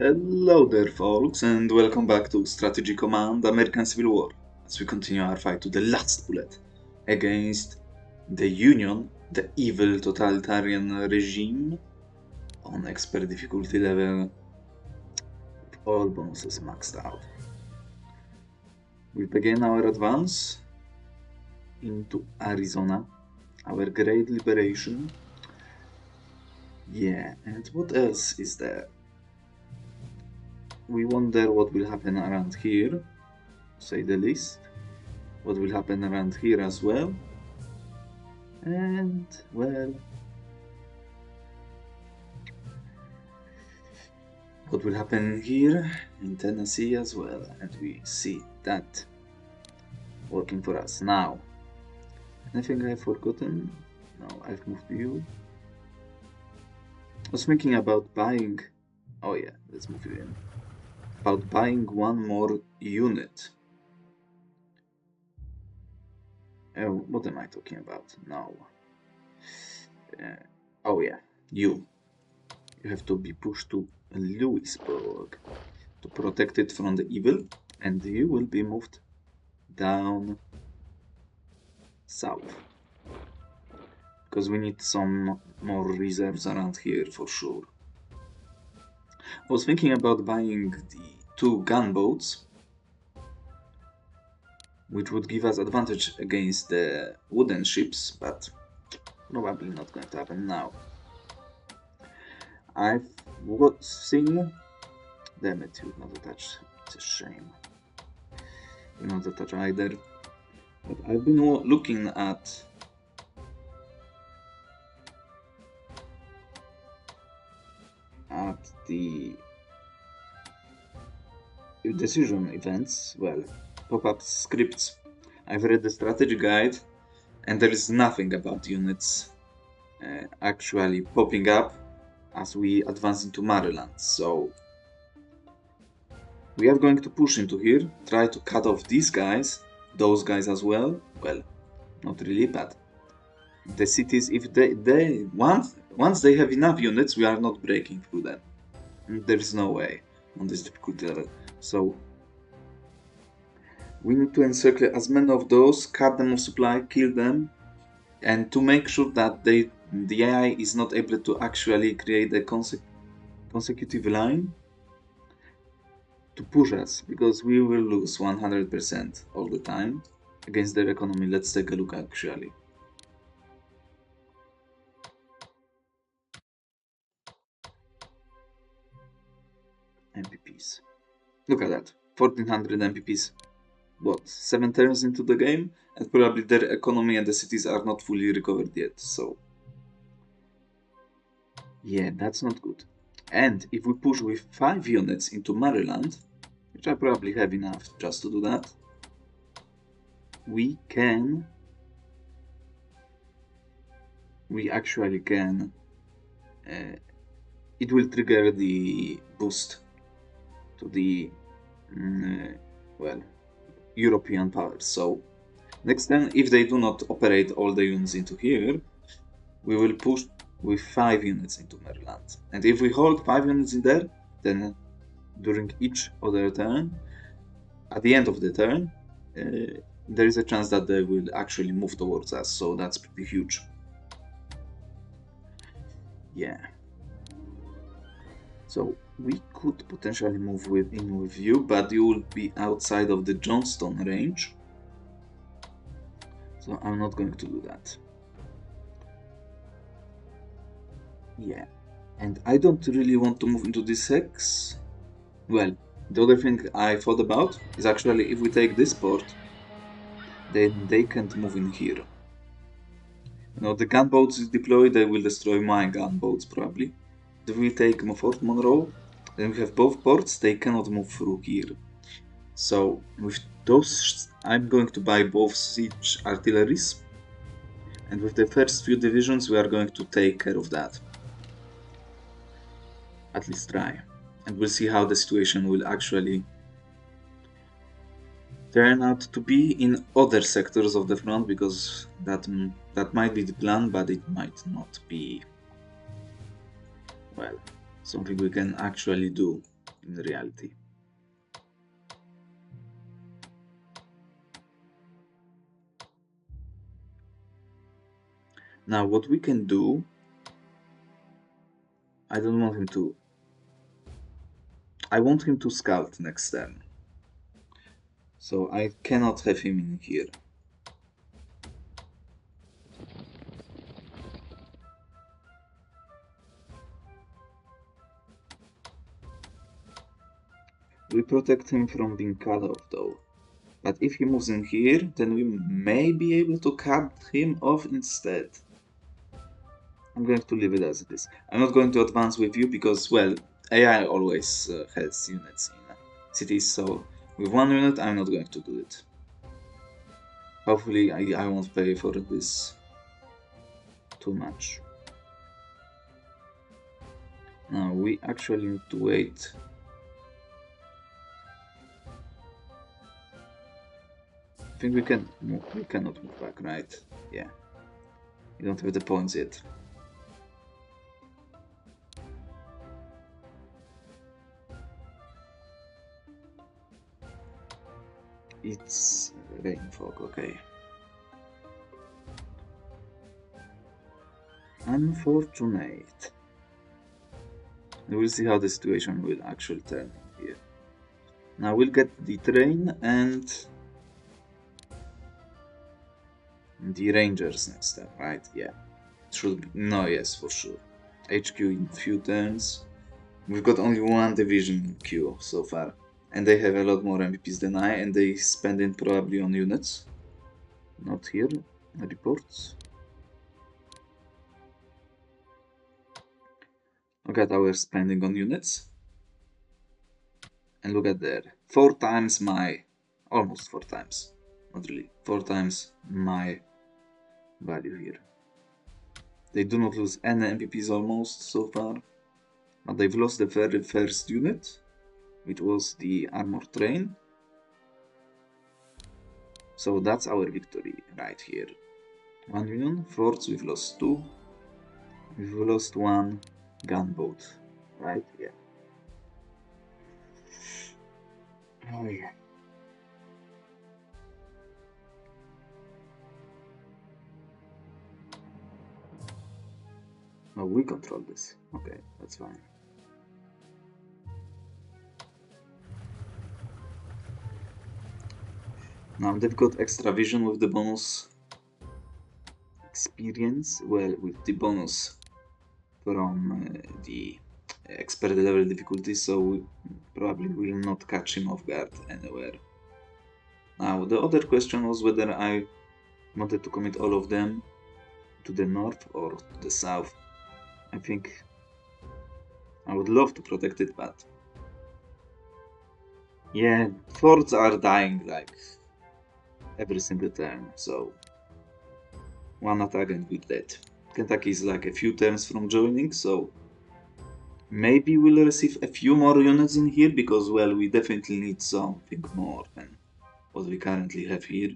Hello there, folks, and welcome back to Strategy Command American Civil War as we continue our fight to the last bullet against the Union, the evil totalitarian regime, on expert difficulty level, with all bonuses maxed out. We begin our advance into Arizona, our great liberation. Yeah, and what else is there? We wonder what will happen around here, to say the least. What will happen around here as well. And, well, what will happen here in Tennessee as well. And we see that working for us. Now, anything I've forgotten? No, I've moved you. I was thinking about buying... Oh yeah, let's move you in. About buying one more unit. Oh, what am I talking about? No. Oh yeah, you. You have to be pushed to Lewisburg to protect it from the evil, and you will be moved down south. Because we need some more reserves around here for sure. I was thinking about buying the 2 gunboats, which would give us advantage against the wooden ships, but probably not going to happen now. I've seen... Damn it, you're not attached. It's a shame. You're not attached either. But I've been looking at the decision events, well, pop-up scripts. I've read the strategy guide, and there is nothing about units actually popping up as we advance into Maryland. So we are going to push into here, try to cut off these guys, those guys as well. Well, not really, but the cities, if they once they have enough units, we are not breaking through them. There is no way on this difficulty level. So we need to encircle as many of those, cut them off supply, kill them, and to make sure that the AI is not able to actually create a consecutive line to push us, because we will lose 100% all the time against their economy. Let's take a look actually. MPPs. Look at that. 1400 MPPs. What? 7 turns into the game? And probably their economy and the cities are not fully recovered yet, so... yeah, that's not good. And if we push with 5 units into Maryland, which I probably have enough just to do that, we actually can... it will trigger the boost to the, well, European powers. So next time, if they do not operate all the units into here, we will push with 5 units into Maryland. And if we hold 5 units in there, then during each other turn, at the end of the turn, there is a chance that they will actually move towards us, so that's pretty huge. Yeah. So we could potentially move in with you, but you will be outside of the Johnston range. So I'm not going to do that. Yeah. And I don't really want to move into this hex. Well, the other thing I thought about is actually if we take this port, then they can't move in here. You know, the gunboats is deployed, they will destroy my gunboats probably. If we take Fort Monroe, then we have both ports, they cannot move through here. So with those, I'm going to buy both siege artilleries. And with the first few divisions, we are going to take care of that. At least try. And we'll see how the situation will actually turn out to be in other sectors of the front, because that might be the plan, but it might not be, well, something we can actually do. in reality. Now, what we can do, I don't want him to. I want him to scout next turn. So I cannot have him in here. We protect him from being cut off though. But if he moves in here, then we may be able to cut him off instead. I'm going to leave it as it is. I'm not going to advance with you because, well, AI always has units in cities, so with one unit I'm not going to do it. Hopefully I won't pay for this too much. Now we actually need to wait. I think we can move. We cannot move back, right? Yeah. We don't have the points yet. It's rain fog, okay. Unfortunate. We'll see how the situation will actually turn here. Now we'll get the train and the Rangers next time, right? Yeah. Should be. No, yes, for sure. HQ in few turns. We've got only one division in queue so far. And they have a lot more MVPs than I, and they spend it probably on units. Not here. Reports. Look at our spending on units. And look at there. 4 times my... Almost 4 times. Not really. 4 times my value here. They do not lose any MVPs almost so far. But they've lost the very first unit, which was the armor train. So that's our victory right here. 1 union. Forts, we've lost 2. We've lost 1 gunboat. Right? Yeah. Oh yeah. Oh, we control this. Okay, that's fine. Now they've got extra vision with the bonus experience. Well, with the bonus from the expert level difficulty, so we probably will not catch him off guard anywhere. Now, the other question was whether I wanted to commit all of them to the north or to the south. I think I would love to protect it, but yeah, forts are dying like every single turn, so one attack and we're dead. Kentucky is like a few turns from joining, so maybe we'll receive a few more units in here because, well, we definitely need something more than what we currently have here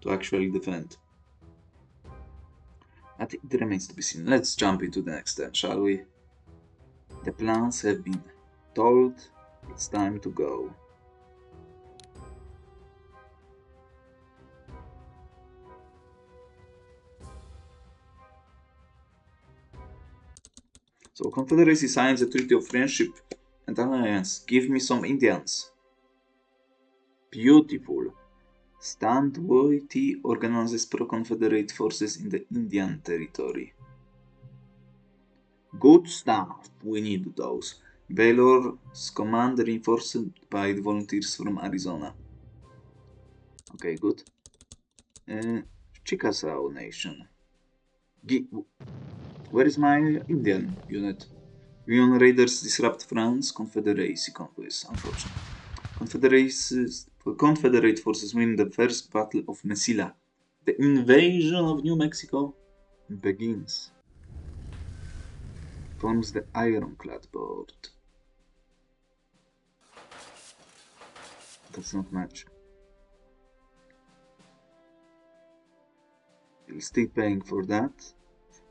to actually defend. But it remains to be seen. Let's jump into the next turn, shall we? The plans have been told. It's time to go. So Confederacy signs a treaty of friendship and alliance. Give me some Indians. Beautiful. Standwaiti organizes pro-Confederate forces in the Indian territory. Good stuff. We need those. Baylor's command reinforced by the volunteers from Arizona. Okay, good. Chickasaw Nation. Where is my Indian unit? Union Raiders disrupt France. Confederacy conquest. Unfortunate. Confederate forces win the first battle of Mesilla. The invasion of New Mexico begins. Forms the ironclad board. That's not much. We're still paying for that.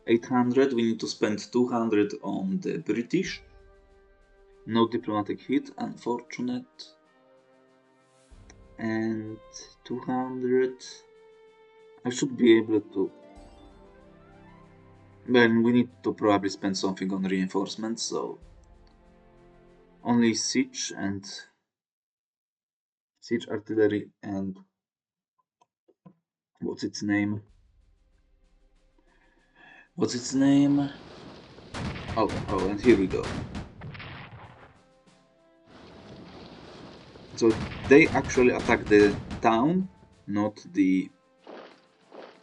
800, we need to spend 200 on the British. No diplomatic hit, unfortunate. And 200. I should be able to. Well, we need to probably spend something on reinforcements, so only siege and siege artillery and what's its name? What's its name? Oh, and here we go. So they actually attacked the town, not the.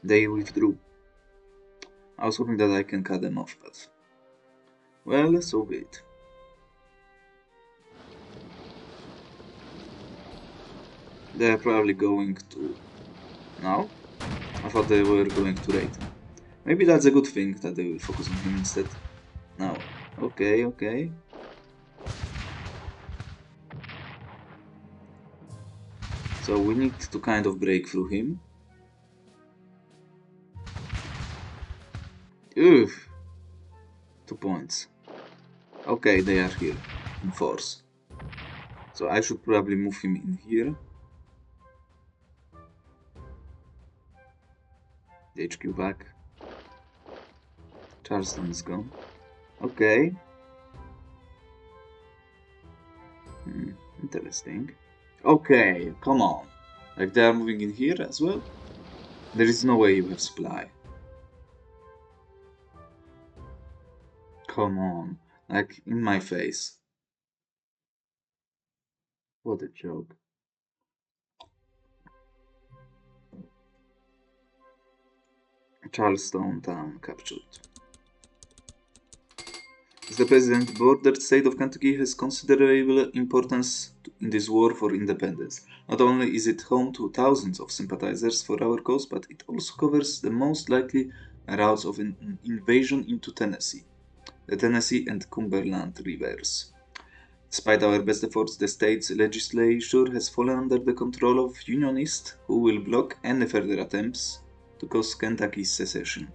They withdrew. I was hoping that I can cut them off, but well, so be it. They're probably going to. No? I thought they were going to raid. Maybe that's a good thing that they will focus on him instead. Now, okay. So we need to kind of break through him. Oof! 2 points. Okay, they are here in force. So I should probably move him in here. The HQ back. Charleston is gone. Okay. Interesting. Okay, come on. Like they are moving in here as well? There is no way you have supply. Come on. Like in my face. What a joke. Charleston town captured. As the president, bordered state of Kentucky has considerable importance in this war for independence. Not only is it home to thousands of sympathizers for our cause, but it also covers the most likely routes of an invasion into Tennessee, the Tennessee and Cumberland rivers. Despite our best efforts, the state's legislature has fallen under the control of Unionists who will block any further attempts to cause Kentucky's secession.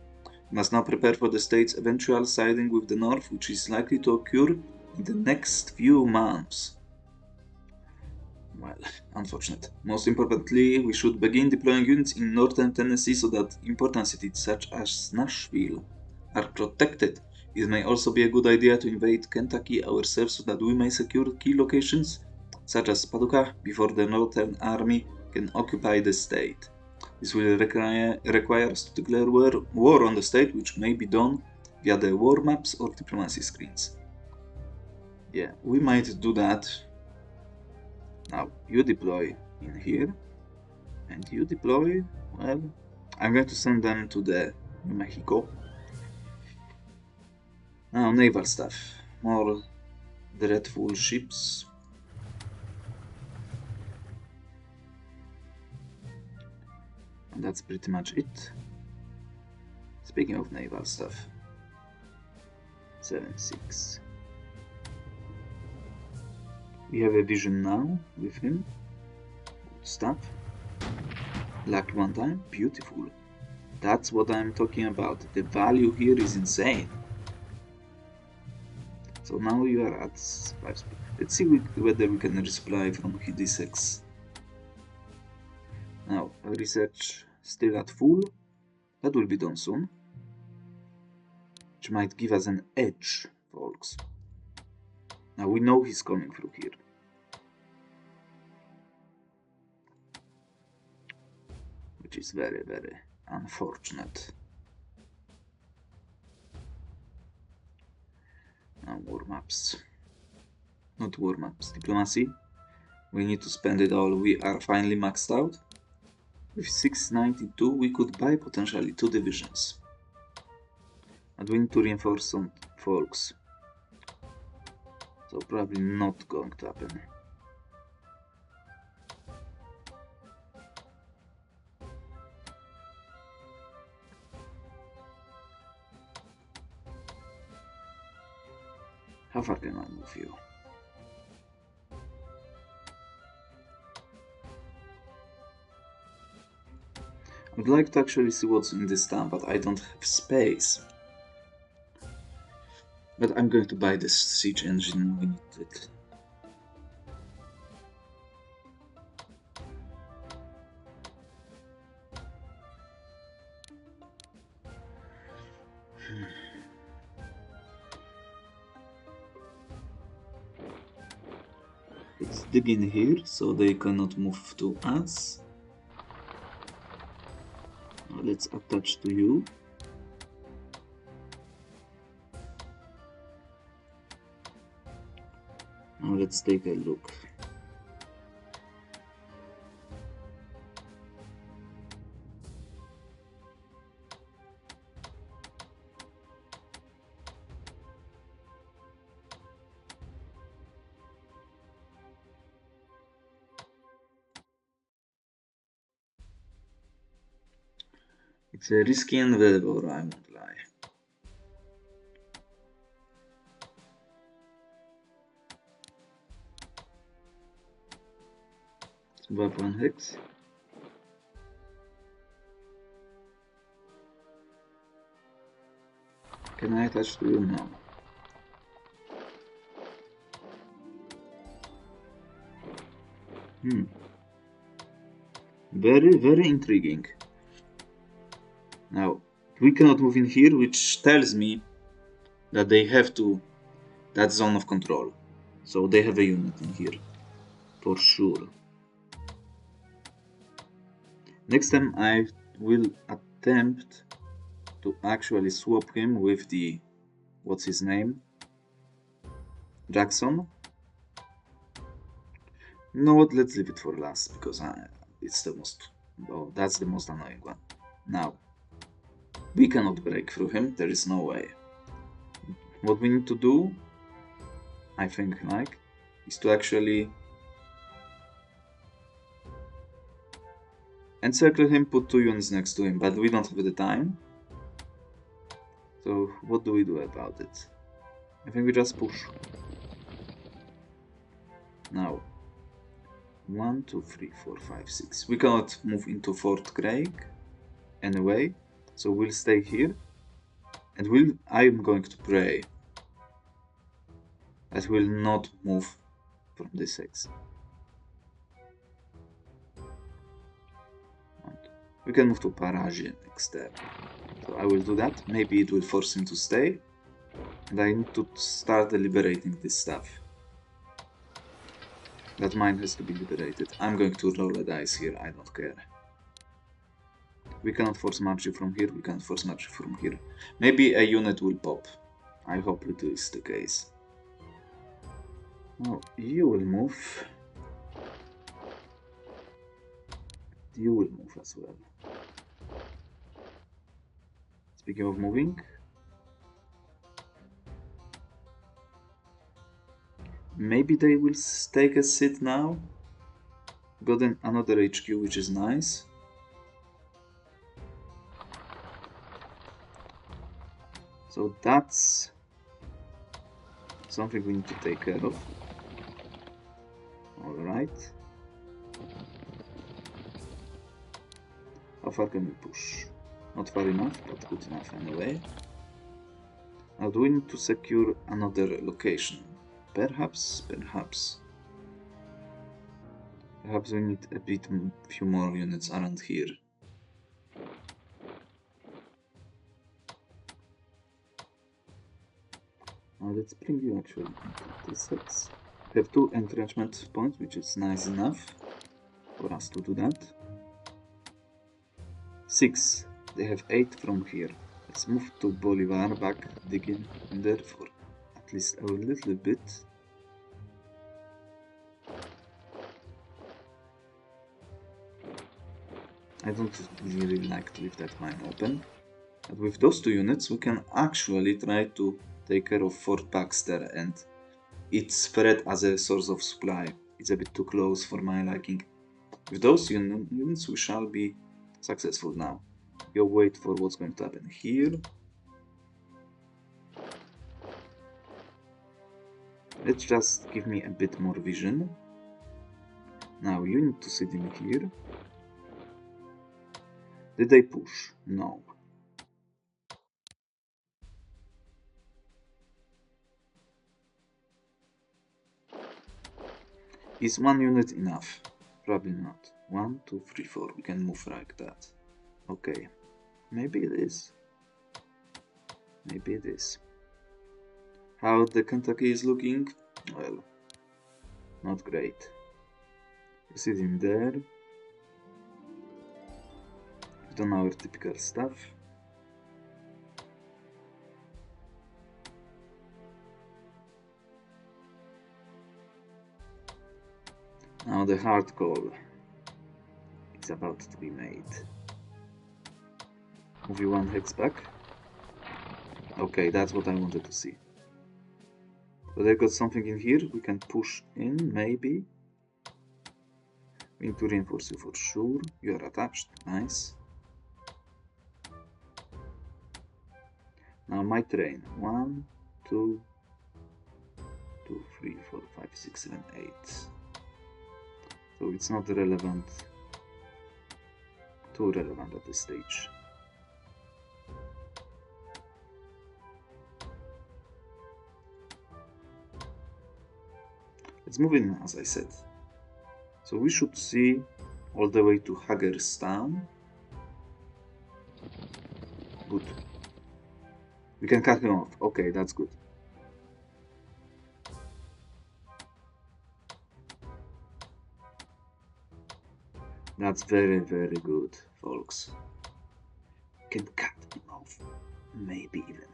We must now prepare for the state's eventual siding with the North, which is likely to occur in the next few months. Well, unfortunate. Most importantly, we should begin deploying units in northern Tennessee so that important cities such as Nashville are protected. It may also be a good idea to invade Kentucky ourselves so that we may secure key locations such as Paducah before the Northern Army can occupy the state. This will require us to declare war on the state, which may be done via the war maps or diplomacy screens. Yeah, we might do that. Now, you deploy in here, and you deploy, well, I'm going to send them to the New Mexico. Now, naval stuff. More dreadful ships. And that's pretty much it. Speaking of naval stuff. 7-6. We have a vision now with him. Good stuff. Lucky one time. Beautiful. That's what I'm talking about. The value here is insane. So now you are at 5 speed. Let's see whether we can resupply from D6. Now, research still at full. That will be done soon. Which might give us an edge, folks. Now we know he's coming through here. Which is very, very unfortunate. Now war maps. Not war maps, diplomacy. We need to spend it all. We are finally maxed out. With 692 we could buy potentially 2 divisions. And we need to reinforce some folks. So probably not going to happen. How far can I move you? I would like to actually see what's in this town, but I don't have space. But I'm going to buy this siege engine, we need it. Let's dig in here so they cannot move to us. Now let's attach to you. Now let's take a look. It's a risky endeavor, I won't lie. Swap one hex. Can I attach to you now? Very, very intriguing. Now, we cannot move in here, which tells me that they have to... That's zone of control. So they have a unit in here. For sure. Next time I will attempt to actually swap him with the... What's his name? Jackson? You know what, let's leave it for last, because it's the most... Oh, that's the most annoying one. Now, we cannot break through him, there is no way. What we need to do, I think, is to actually encircle him, put 2 units next to him, but we don't have the time. So what do we do about it? I think we just push. Now, 1, 2, 3, 4, 5, 6. We cannot move into Fort Craig anyway, so we'll stay here. And I'm going to pray that we'll not move from this X. We can move to Paraji next step. So I will do that. Maybe it will force him to stay. And I need to start liberating this stuff. That mine has to be liberated. I'm going to roll a dice here, I don't care. We cannot force Margie from here, we can't force Margie from here. Maybe a unit will pop. I hope it is the case. Oh, you will move. You will move as well. Speaking of moving, maybe they will take a sit now. Got another HQ, which is nice. So that's something we need to take care of. Alright. How far can we push? Not far enough, but good enough anyway. Now do we need to secure another location? Perhaps we need a few more units around here. Now let's bring you actually into this X. We have 2 entrenchment points, which is nice enough for us to do that. 6. They have 8 from here. Let's move to Bolivar back, dig in there for at least a little bit. I don't really like to leave that mine open. But with those 2 units, we can actually try to take care of Fort Baxter and its threat as a source of supply. It's a bit too close for my liking. With those units, we shall be successful now. You'll wait for what's going to happen here. Let's just give me a bit more vision. Now you need to sit in here. Did they push? No. Is 1 unit enough? Probably not. 1, 2, 3, 4. We can move like that. Okay. Maybe it is. Maybe it is. How the Kentucky is looking? Well, not great. You see it in there. We've done our typical stuff. Now the hard call is about to be made. Move you 1 hex back. Okay, that's what I wanted to see. But I got something in here we can push in, maybe. We need to reinforce you for sure. You are attached, nice. Now my train. 1, 2, 3, 4, 5, 6, 7, 8. So it's not relevant. Too relevant at this stage. Let's move in, as I said. So we should see all the way to Hagerstown. Good. We can cut him off. Okay, that's good. That's very, very good, folks. Can cut him off. Maybe even.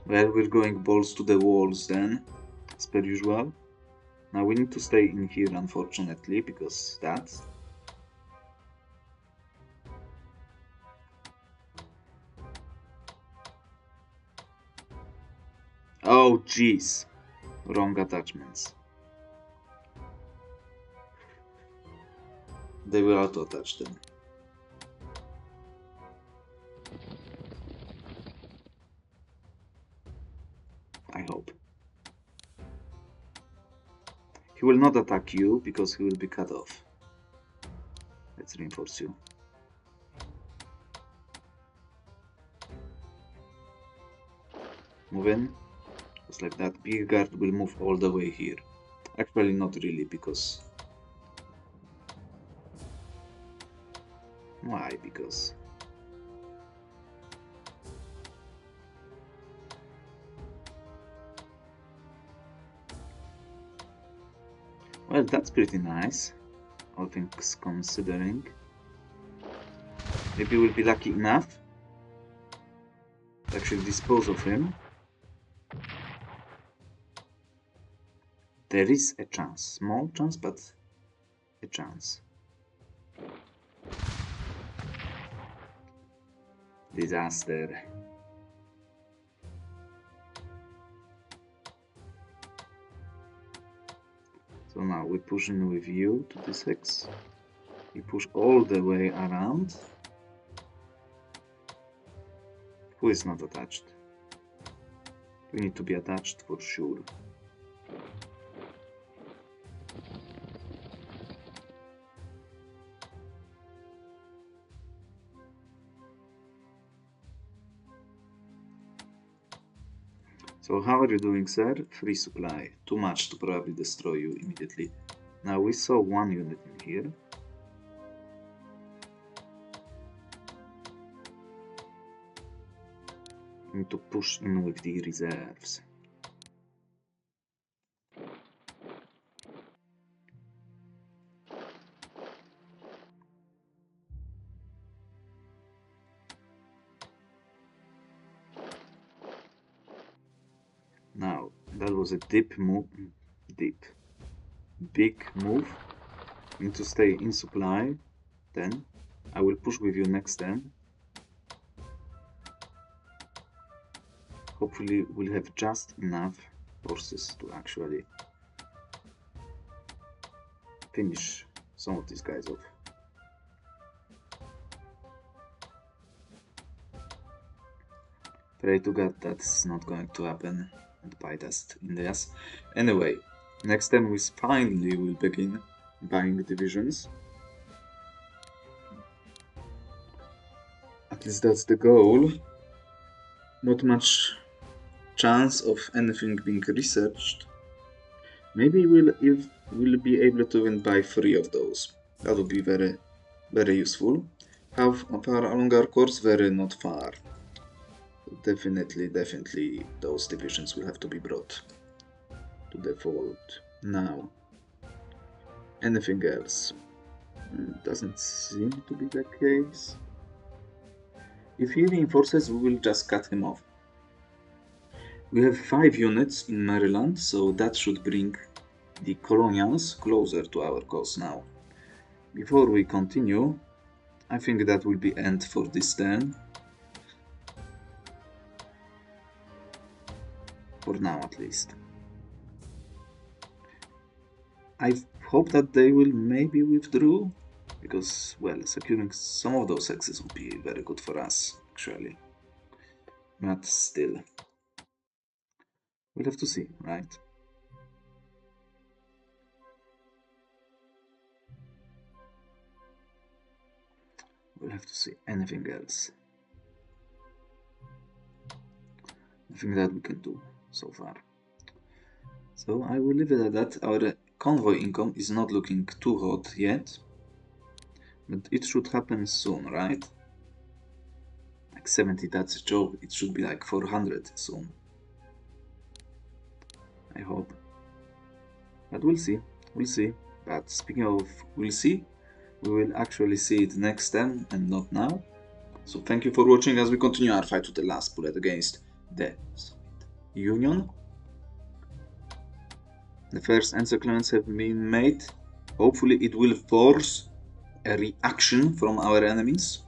Well, we're going balls to the walls then, as per usual. Now we need to stay in here, unfortunately, because that's... Oh, jeez. Wrong attachments. They will auto-attach them. I hope. He will not attack you because he will be cut off. Let's reinforce you. Move in. Just like that. Big guard will move all the way here. Actually, not really, because... Why? Because... Well, that's pretty nice, all things considering. Maybe we'll be lucky enough to actually dispose of him. There is a chance, small chance, but a chance. Disaster. So now we push in with you to this hex. We push all the way around. Who is not attached? We need to be attached for sure. So how are you doing, sir? Free supply. Too much to probably destroy you immediately. Now we saw 1 unit in here. We need to push in with the reserves. Now, that was a big move. We need to stay in supply. Then, I will push with you next turn. Hopefully, we'll have just enough forces to actually finish some of these guys off. Pray to God that's not going to happen and bite us in the ass. Anyway, next time we finally will begin buying divisions. At least that's the goal. Not much chance of anything being researched. Maybe we'll we'll be able to win by 3 of those. That would be very, very useful. How far along our course? Very not far. Definitely, those divisions will have to be brought to the fold. Now, anything else? Doesn't seem to be the case. If he reinforces, we will just cut him off. We have 5 units in Maryland, so that should bring the colonials closer to our cause now. Before we continue, I think that will be end for this turn. For now, at least. I hope that they will maybe withdraw, because, well, securing some of those hexes would be very good for us, actually. But still, we'll have to see, right? We'll have to see. Anything else? Nothing that we can do so far. So I will leave it at that. Our convoy income is not looking too hot yet, but it should happen soon, right? Like 70, that's a joke. It should be like 400 soon. I hope. But we'll see. We'll see. But speaking of we'll see, we will actually see it next time and not now. So thank you for watching as we continue our fight to the last bullet against the Soviet Union. The first encyclones have been made. Hopefully it will force a reaction from our enemies.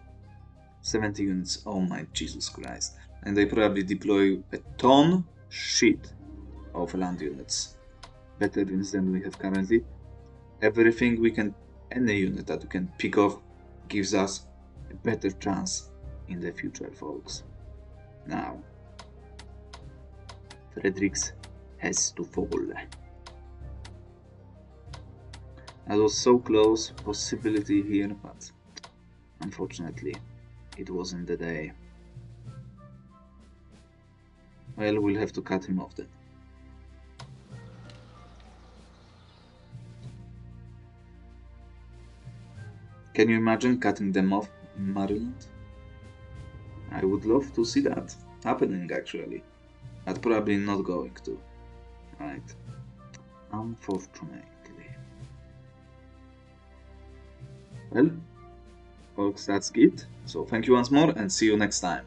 70 units, oh my Jesus Christ. And they probably deploy a ton shit of land units. Better units than we have currently. Everything we can, any unit that we can pick off gives us a better chance in the future, folks. Now, Fredericks has to fall. That was so close, possibility here, but unfortunately, it wasn't the day. Well, we'll have to cut him off then. Can you imagine cutting them off in Maryland? I would love to see that happening, actually. But probably not going to. Right. Unfortunately. Well, folks, that's it. So thank you once more and see you next time.